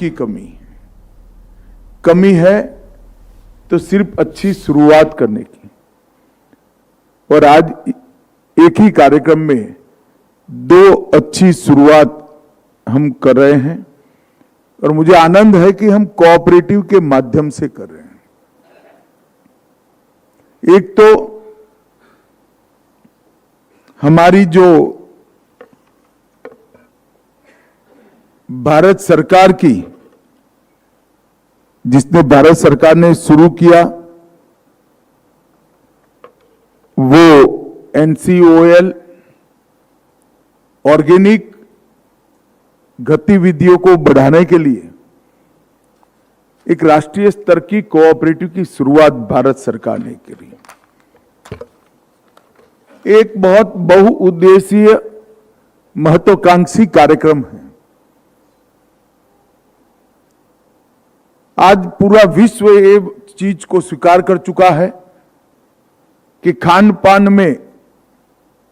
की कमी है तो सिर्फ अच्छी शुरुआत करने की। और आज एक ही कार्यक्रम में दो अच्छी शुरुआत हम कर रहे हैं और मुझे आनंद है कि हम कोऑपरेटिव के माध्यम से कर रहे हैं। एक तो हमारी जो भारत सरकार की, जिसने भारत सरकार ने शुरू किया, वो NCOL ऑर्गेनिक गतिविधियों को बढ़ाने के लिए एक राष्ट्रीय स्तर की कोऑपरेटिव की शुरुआत भारत सरकार ने करी। एक बहुत बहुउद्देशीय महत्वाकांक्षी कार्यक्रम है। आज पूरा विश्व ये चीज को स्वीकार कर चुका है कि खान पान में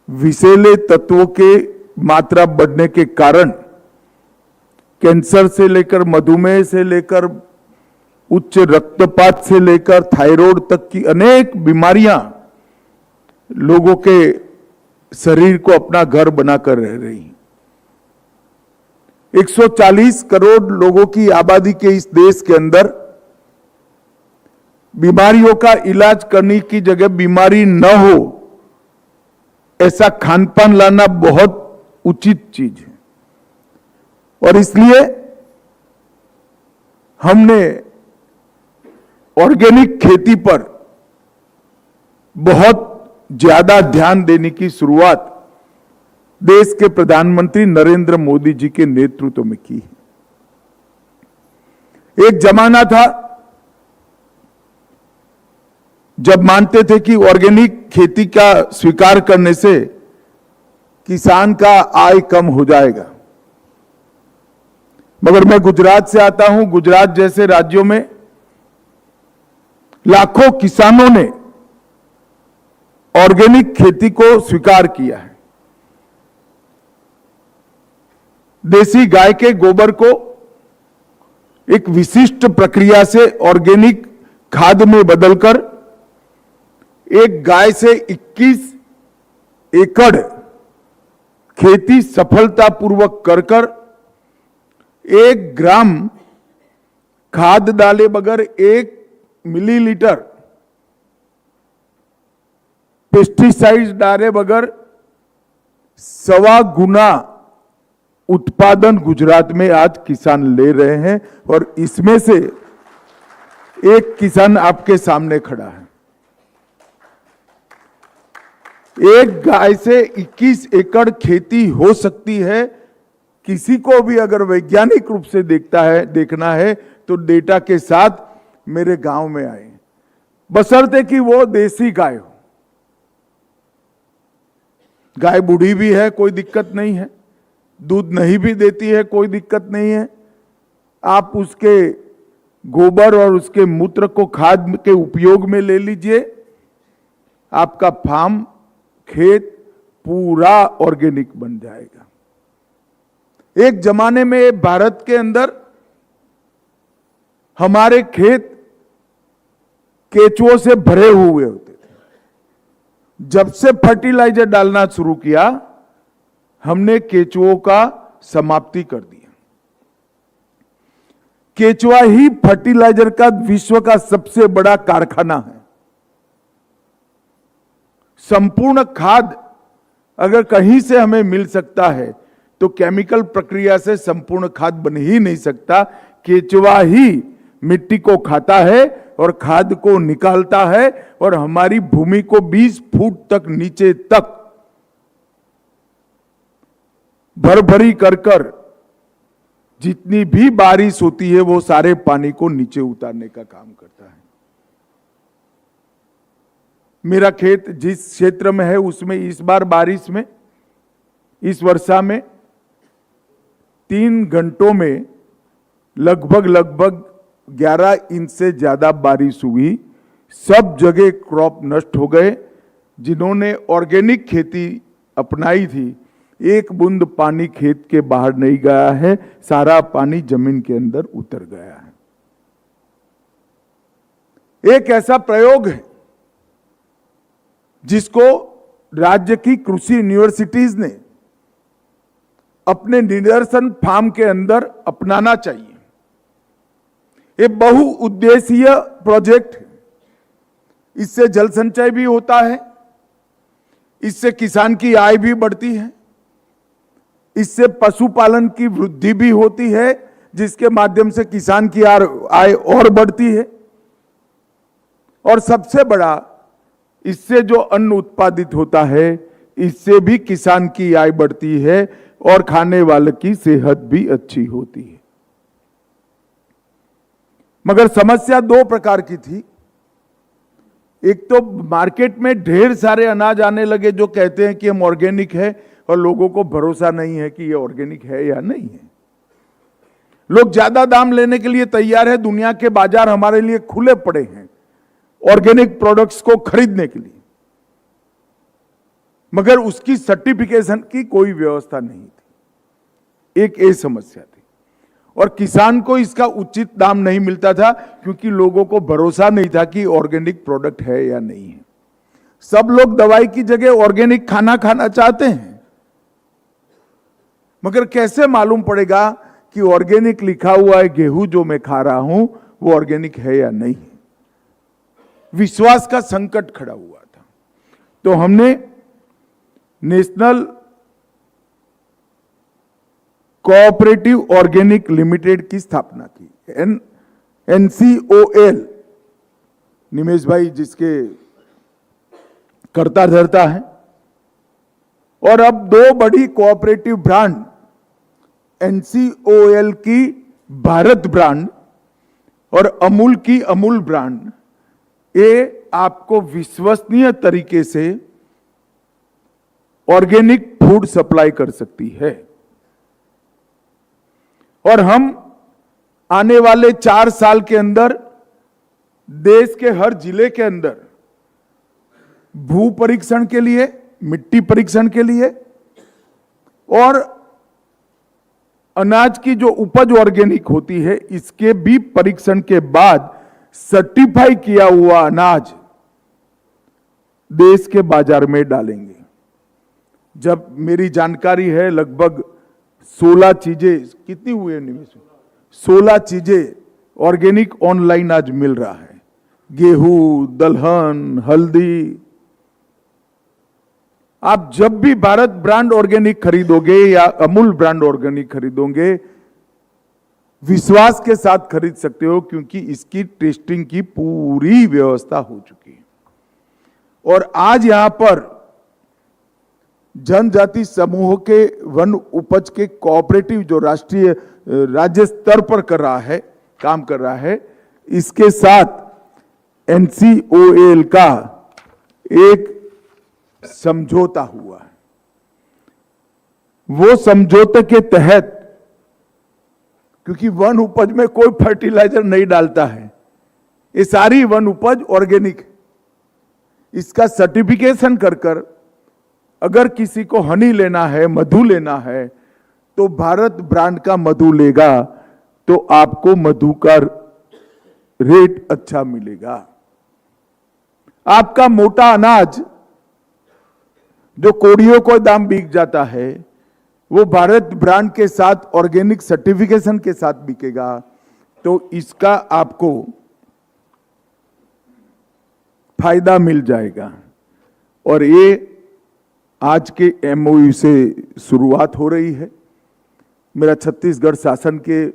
विषैले तत्वों के मात्रा बढ़ने के कारण कैंसर से लेकर मधुमेह से लेकर उच्च रक्तपात से लेकर थायराइड तक की अनेक बीमारियां लोगों के शरीर को अपना घर बनाकर रह रही। 140 करोड़ लोगों की आबादी के इस देश के अंदर बीमारियों का इलाज करने की जगह बीमारी न हो ऐसा खान पान लाना बहुत उचित चीज है। और इसलिए हमने ऑर्गेनिक खेती पर बहुत ज्यादा ध्यान देने की शुरुआत देश के प्रधानमंत्री नरेंद्र मोदी जी के नेतृत्व में की है। एक जमाना था जब मानते थे कि ऑर्गेनिक खेती का स्वीकार करने से किसान का आय कम हो जाएगा, मगर मैं गुजरात से आता हूं। गुजरात जैसे राज्यों में लाखों किसानों ने ऑर्गेनिक खेती को स्वीकार किया है। देसी गाय के गोबर को एक विशिष्ट प्रक्रिया से ऑर्गेनिक खाद में बदलकर एक गाय से 21 एकड़ खेती सफलतापूर्वक कर 1 ग्राम खाद डाले बगैर 1 मिलीलीटर पेस्टिसाइड डाले बगैर 1.25 गुना उत्पादन गुजरात में आज किसान ले रहे हैं। और इसमें से एक किसान आपके सामने खड़ा है। एक गाय से 21 एकड़ खेती हो सकती है। किसी को भी अगर वैज्ञानिक रूप से देखना है तो डेटा के साथ मेरे गांव में आए, बशर्ते कि वो देसी गाय हो। गाय बूढ़ी भी है, कोई दिक्कत नहीं है, दूध नहीं भी देती है, कोई दिक्कत नहीं है। आप उसके गोबर और उसके मूत्र को खाद के उपयोग में ले लीजिए, आपका फार्म खेत पूरा ऑर्गेनिक बन जाएगा। एक जमाने में भारत के अंदर हमारे खेत केचुओं से भरे हुए होते थे। जब से फर्टिलाइजर डालना शुरू किया, हमने केचुओं का समाप्ति कर दिया। केचुआ ही फर्टिलाइजर का विश्व का सबसे बड़ा कारखाना है। संपूर्ण खाद अगर कहीं से हमें मिल सकता है तो केमिकल प्रक्रिया से संपूर्ण खाद बन ही नहीं सकता। केचुआ ही मिट्टी को खाता है और खाद को निकालता है और हमारी भूमि को 20 फुट तक नीचे तक भरभरी कर जितनी भी बारिश होती है वो सारे पानी को नीचे उतारने का काम करता है। मेरा खेत जिस क्षेत्र में है उसमें इस बार बारिश में, इस वर्षा में 3 घंटों में लगभग 11 इंच से ज्यादा बारिश हुई। सब जगह क्रॉप नष्ट हो गए। जिन्होंने ऑर्गेनिक खेती अपनाई थी एक बूंद पानी खेत के बाहर नहीं गया है, सारा पानी जमीन के अंदर उतर गया है। एक ऐसा प्रयोग है जिसको राज्य की कृषि यूनिवर्सिटीज ने अपने निदर्शन फार्म के अंदर अपनाना चाहिए। ये बहुउद्देशीय प्रोजेक्ट है। इससे जल संचय भी होता है, इससे किसान की आय भी बढ़ती है, इससे पशुपालन की वृद्धि भी होती है, जिसके माध्यम से किसान की आय और बढ़ती है, और सबसे बड़ा इससे जो अन्न उत्पादित होता है इससे भी किसान की आय बढ़ती है और खाने वाले की सेहत भी अच्छी होती है। मगर समस्या दो प्रकार की थी। एक तो मार्केट में ढेर सारे अनाज आने लगे जो कहते हैं कि हम ऑर्गेनिक है, और लोगों को भरोसा नहीं है कि ये ऑर्गेनिक है या नहीं है। लोग ज्यादा दाम लेने के लिए तैयार है। दुनिया के बाजार हमारे लिए खुले पड़े हैं ऑर्गेनिक प्रोडक्ट्स को खरीदने के लिए, मगर उसकी सर्टिफिकेशन की कोई व्यवस्था नहीं थी। एक ये समस्या थी, और किसान को इसका उचित दाम नहीं मिलता था क्योंकि लोगों को भरोसा नहीं था कि ऑर्गेनिक प्रोडक्ट है या नहीं है। सब लोग दवाई की जगह ऑर्गेनिक खाना खाना चाहते हैं, मगर कैसे मालूम पड़ेगा कि ऑर्गेनिक लिखा हुआ है गेहूं जो मैं खा रहा हूं वो ऑर्गेनिक है या नहीं है। विश्वास का संकट खड़ा हुआ था। तो हमने नेशनल कोऑपरेटिव ऑर्गेनिक लिमिटेड की स्थापना की, NCOL, निमेश भाई जिसके कर्ता धर्ता है। और अब दो बड़ी कोऑपरेटिव ब्रांड, NCOL की भारत ब्रांड और अमूल की अमूल ब्रांड, ये आपको विश्वसनीय तरीके से ऑर्गेनिक फूड सप्लाई कर सकती है। और हम आने वाले 4 साल के अंदर देश के हर जिले के अंदर भू परीक्षण के लिए, मिट्टी परीक्षण के लिए और अनाज की जो उपज ऑर्गेनिक होती है इसके भी परीक्षण के बाद सर्टिफाई किया हुआ अनाज देश के बाजार में डालेंगे। जब मेरी जानकारी है लगभग 16 चीजें, कितनी हुई है निवेश, 16 चीजें ऑर्गेनिक ऑनलाइन आज मिल रहा है। गेहूं, दलहन, हल्दी। आप जब भी भारत ब्रांड ऑर्गेनिक खरीदोगे या अमूल ब्रांड ऑर्गेनिक खरीदोगे, विश्वास के साथ खरीद सकते हो क्योंकि इसकी टेस्टिंग की पूरी व्यवस्था हो चुकी है। और आज यहां पर जनजाति समूह के वन उपज के कोऑपरेटिव जो राष्ट्रीय राज्य स्तर पर कर रहा है, काम कर रहा है, इसके साथ NCOL का एक समझौता हुआ है। वो समझौते के तहत, क्योंकि वन उपज में कोई फर्टिलाइजर नहीं डालता है, ये सारी वन उपज ऑर्गेनिक, इसका सर्टिफिकेशन कर कर अगर किसी को हनी लेना है, मधु लेना है, तो भारत ब्रांड का मधु लेगा तो आपको मधु का रेट अच्छा मिलेगा। आपका मोटा अनाज जो कोड़ियों को दाम बिक जाता है वो भारत ब्रांड के साथ ऑर्गेनिक सर्टिफिकेशन के साथ बिकेगा, तो इसका आपको फायदा मिल जाएगा। और ये आज के MOU से शुरुआत हो रही है। मेरा छत्तीसगढ़ शासन के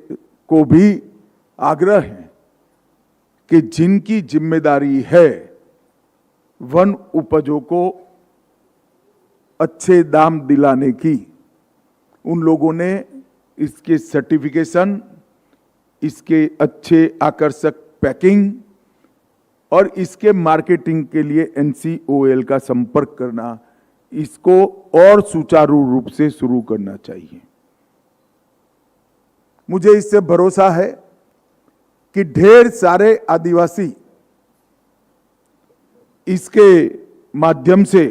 को भी आग्रह है कि जिनकी जिम्मेदारी है वन उपजों को अच्छे दाम दिलाने की, उन लोगों ने इसके सर्टिफिकेशन, इसके अच्छे आकर्षक पैकिंग और इसके मार्केटिंग के लिए NCOL का संपर्क करना, इसको और सुचारू रूप से शुरू करना चाहिए। मुझे इससे भरोसा है कि ढेर सारे आदिवासी इसके माध्यम से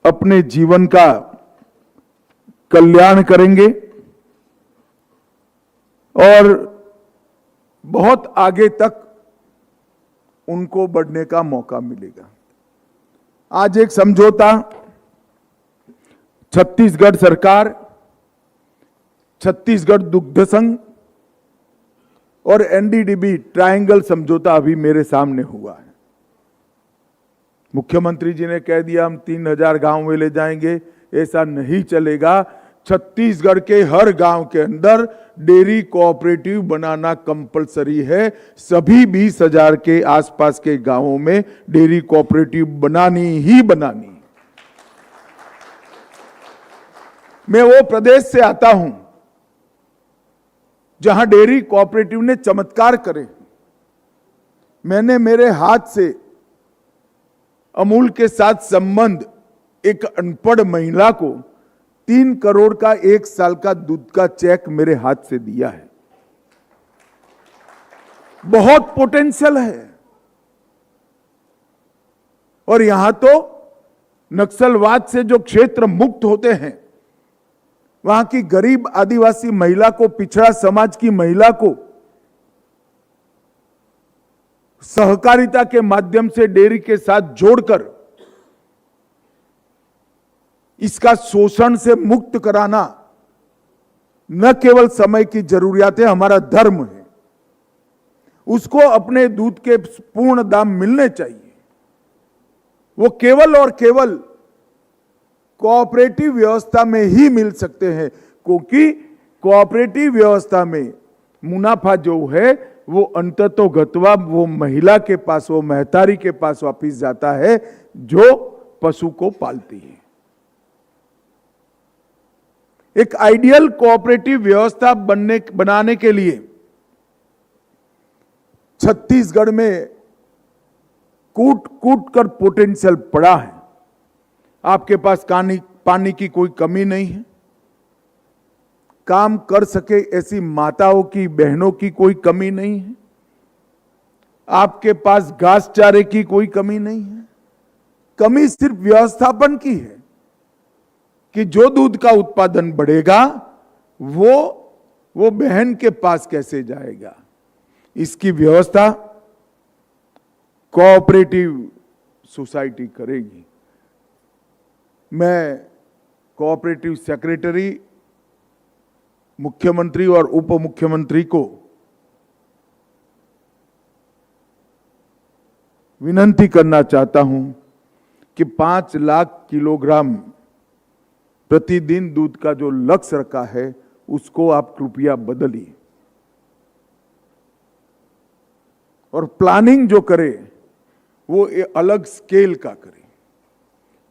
अपने जीवन का कल्याण करेंगे और बहुत आगे तक उनको बढ़ने का मौका मिलेगा। आज एक समझौता छत्तीसगढ़ सरकार, छत्तीसगढ़ दुग्ध संघ और एनडीडीबी ट्रायंगल समझौता अभी मेरे सामने हुआ है। मुख्यमंत्री जी ने कह दिया हम 3000 गांव में ले जाएंगे, ऐसा नहीं चलेगा। छत्तीसगढ़ के हर गांव के अंदर डेयरी कोऑपरेटिव बनाना कंपलसरी है। सभी 20,000 के आसपास के गांवों में डेयरी कोऑपरेटिव बनानी ही बनानी। मैं वो प्रदेश से आता हूं जहां डेयरी कोऑपरेटिव ने चमत्कार करे। मैंने मेरे हाथ से अमूल के साथ संबंध एक अनपढ़ महिला को 3 करोड़ का 1 साल का दूध का चेक मेरे हाथ से दिया है। बहुत पोटेंशियल है। और यहां तो नक्सलवाद से जो क्षेत्र मुक्त होते हैं, वहां की गरीब आदिवासी महिला को, पिछड़ा समाज की महिला को सहकारिता के माध्यम से डेयरी के साथ जोड़कर इसका शोषण से मुक्त कराना न केवल समय की जरूरियात है, हमारा धर्म है। उसको अपने दूध के पूर्ण दाम मिलने चाहिए। वो केवल और केवल कोऑपरेटिव व्यवस्था में ही मिल सकते हैं, क्योंकि कोऑपरेटिव व्यवस्था में मुनाफा जो है वो अंततोगत्वा वो महिला के पास, वो महतारी के पास वापिस जाता है जो पशु को पालती है। एक आइडियल कोऑपरेटिव व्यवस्था बनाने के लिए छत्तीसगढ़ में कूट कूट कर पोटेंशियल पड़ा है। आपके पास पानी की कोई कमी नहीं है। काम कर सके ऐसी माताओं की, बहनों की कोई कमी नहीं है। आपके पास घास चारे की कोई कमी नहीं है। कमी सिर्फ व्यवस्थापन की है कि जो दूध का उत्पादन बढ़ेगा वो बहन के पास कैसे जाएगा। इसकी व्यवस्था कोऑपरेटिव सोसाइटी करेगी। मैं कोऑपरेटिव सेक्रेटरी, मुख्यमंत्री और उप मुख्यमंत्री को विनती करना चाहता हूं कि 5 लाख किलोग्राम प्रतिदिन दूध का जो लक्ष्य रखा है उसको आप कृपया बदलिए और प्लानिंग जो करे वो अलग स्केल का करे।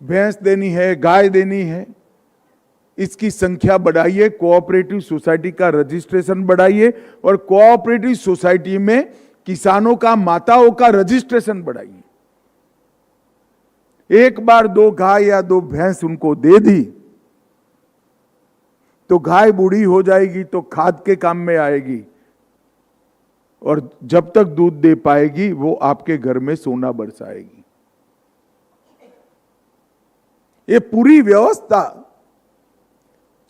भैंस देनी है, गाय देनी है, इसकी संख्या बढ़ाइए। कोऑपरेटिव सोसाइटी का रजिस्ट्रेशन बढ़ाइए और कोऑपरेटिव सोसाइटी में किसानों का, माताओं का रजिस्ट्रेशन बढ़ाइए। एक बार 2 गाय या 2 भैंस उनको दे दी तो गाय बूढ़ी हो जाएगी तो खाद के काम में आएगी और जब तक दूध दे पाएगी वो आपके घर में सोना बरसाएगी। ये पूरी व्यवस्था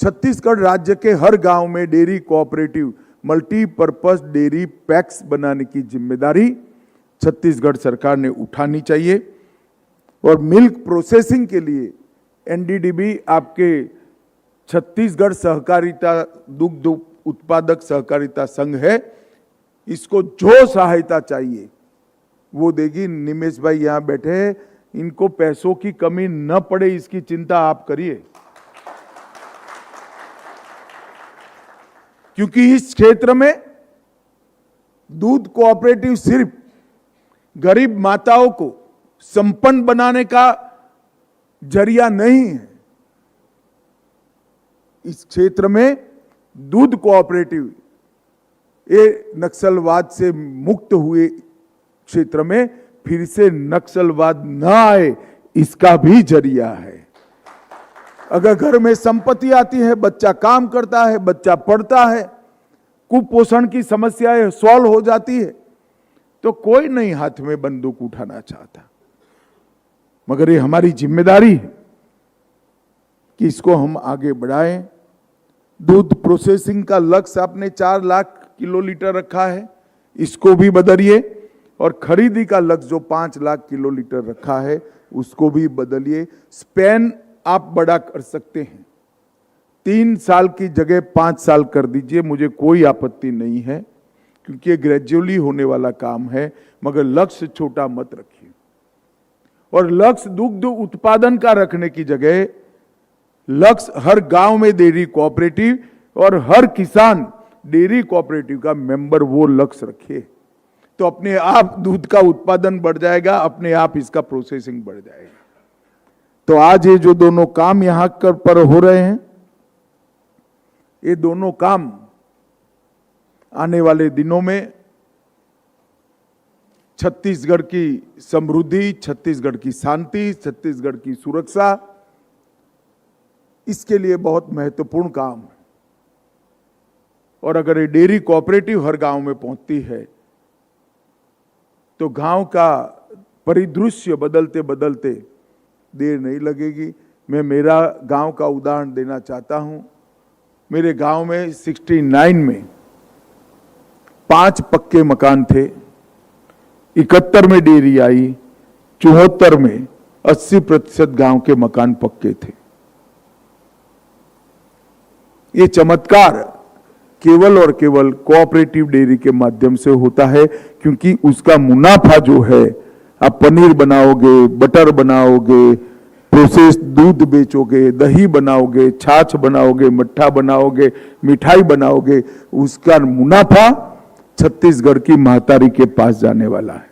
छत्तीसगढ़ राज्य के हर गांव में dairy cooperative multipurpose dairy PACS बनाने की जिम्मेदारी छत्तीसगढ़ सरकार ने उठानी चाहिए। और मिल्क प्रोसेसिंग के लिए एनडीडीबी आपके छत्तीसगढ़ सहकारिता दुग्ध उत्पादक सहकारिता संघ है, इसको जो सहायता चाहिए वो देगी। निमेश भाई यहां बैठे हैं, इनको पैसों की कमी न पड़े इसकी चिंता आप करिए, क्योंकि इस क्षेत्र में दूध कोऑपरेटिव सिर्फ गरीब माताओं को संपन्न बनाने का जरिया नहीं है। इस क्षेत्र में दूध कोऑपरेटिव ये नक्सलवाद से मुक्त हुए क्षेत्र में फिर से नक्सलवाद न आए इसका भी जरिया है। अगर घर में संपत्ति आती है, बच्चा काम करता है, बच्चा पढ़ता है, कुपोषण की समस्याएं सॉल्व हो जाती है, तो कोई नहीं हाथ में बंदूक उठाना चाहता। मगर ये हमारी जिम्मेदारी है कि इसको हम आगे बढ़ाएं। दूध प्रोसेसिंग का लक्ष्य आपने 4 लाख किलोलीटर रखा है, इसको भी बदलिए। और खरीदी का लक्ष्य जो 5 लाख किलोलीटर रखा है उसको भी बदलिए। स्पैन आप बड़ा कर सकते हैं, 3 साल की जगह 5 साल कर दीजिए, मुझे कोई आपत्ति नहीं है, क्योंकि ये ग्रेजुअली होने वाला काम है। मगर लक्ष्य छोटा मत रखिए। और लक्ष्य दुग्ध उत्पादन का रखने की जगह लक्ष्य हर गांव में डेयरी कोऑपरेटिव और हर किसान डेयरी कोऑपरेटिव का मेंबर, वो लक्ष्य रखिए। तो अपने आप दूध का उत्पादन बढ़ जाएगा, अपने आप इसका प्रोसेसिंग बढ़ जाएगा। तो आज ये जो दोनों काम यहां पर हो रहे हैं, ये दोनों काम आने वाले दिनों में छत्तीसगढ़ की समृद्धि, छत्तीसगढ़ की शांति, छत्तीसगढ़ की सुरक्षा, इसके लिए बहुत महत्वपूर्ण काम है। और अगर ये डेयरी कोऑपरेटिव हर गांव में पहुंचती है तो गांव का परिदृश्य बदलते बदलते देर नहीं लगेगी। मैं मेरा गांव का उदाहरण देना चाहता हूं। मेरे गांव में 69 में 5 पक्के मकान थे, 71 में डेयरी आई, 74 में 80% गांव के मकान पक्के थे। ये चमत्कार केवल और केवल कोऑपरेटिव डेयरी के माध्यम से होता है, क्योंकि उसका मुनाफा जो है, आप पनीर बनाओगे, बटर बनाओगे, प्रोसेस दूध बेचोगे, दही बनाओगे, छाछ बनाओगे, मट्ठा बनाओगे, मिठाई बनाओगे, उसका मुनाफा छत्तीसगढ़ की महतारी के पास जाने वाला है।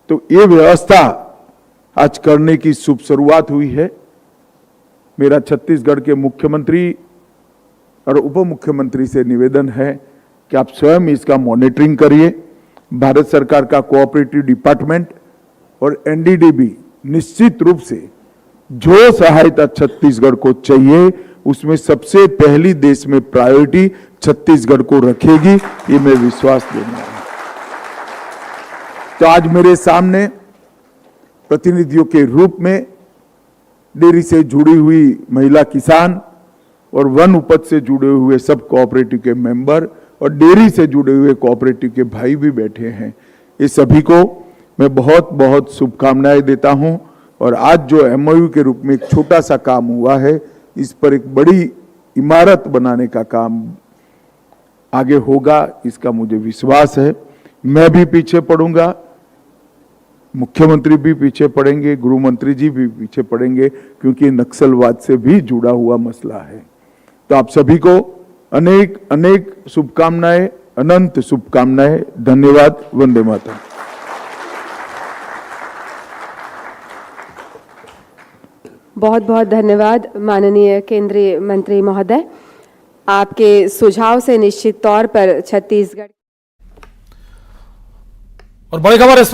तो ये व्यवस्था आज करने की शुभ शुरुआत हुई है। मेरा छत्तीसगढ़ के मुख्यमंत्री और उप मुख्यमंत्री से निवेदन है कि आप स्वयं इसका मॉनिटरिंग करिए। भारत सरकार का कोऑपरेटिव डिपार्टमेंट और एनडीडीबी निश्चित रूप से जो सहायता छत्तीसगढ़ को चाहिए, उसमें सबसे पहली देश में प्रायोरिटी छत्तीसगढ़ को रखेगी, ये मैं विश्वास देना है। तो आज मेरे सामने प्रतिनिधियों के रूप में डेयरी से जुड़ी हुई महिला किसान और वन उपज से जुड़े हुए सब कोऑपरेटिव के मेंबर और डेयरी से जुड़े हुए कोऑपरेटिव के भाई भी बैठे हैं। ये सभी को मैं बहुत बहुत शुभकामनाएं देता हूं। और आज जो एमओयू के रूप में एक छोटा सा काम हुआ है, इस पर एक बड़ी इमारत बनाने का काम आगे होगा, इसका मुझे विश्वास है। मैं भी पीछे पड़ूंगा, मुख्यमंत्री भी पीछे पड़ेंगे, गृह मंत्री जी भी पीछे पड़ेंगे, क्योंकि नक्सलवाद से भी जुड़ा हुआ मसला है। तो आप सभी को अनेक अनेक शुभकामनाएं, अनंत शुभकामनाएं। धन्यवाद। वंदे मातरम। बहुत बहुत धन्यवाद माननीय केंद्रीय मंत्री महोदय। आपके सुझाव से निश्चित तौर पर छत्तीसगढ़ और बड़ी खबर इस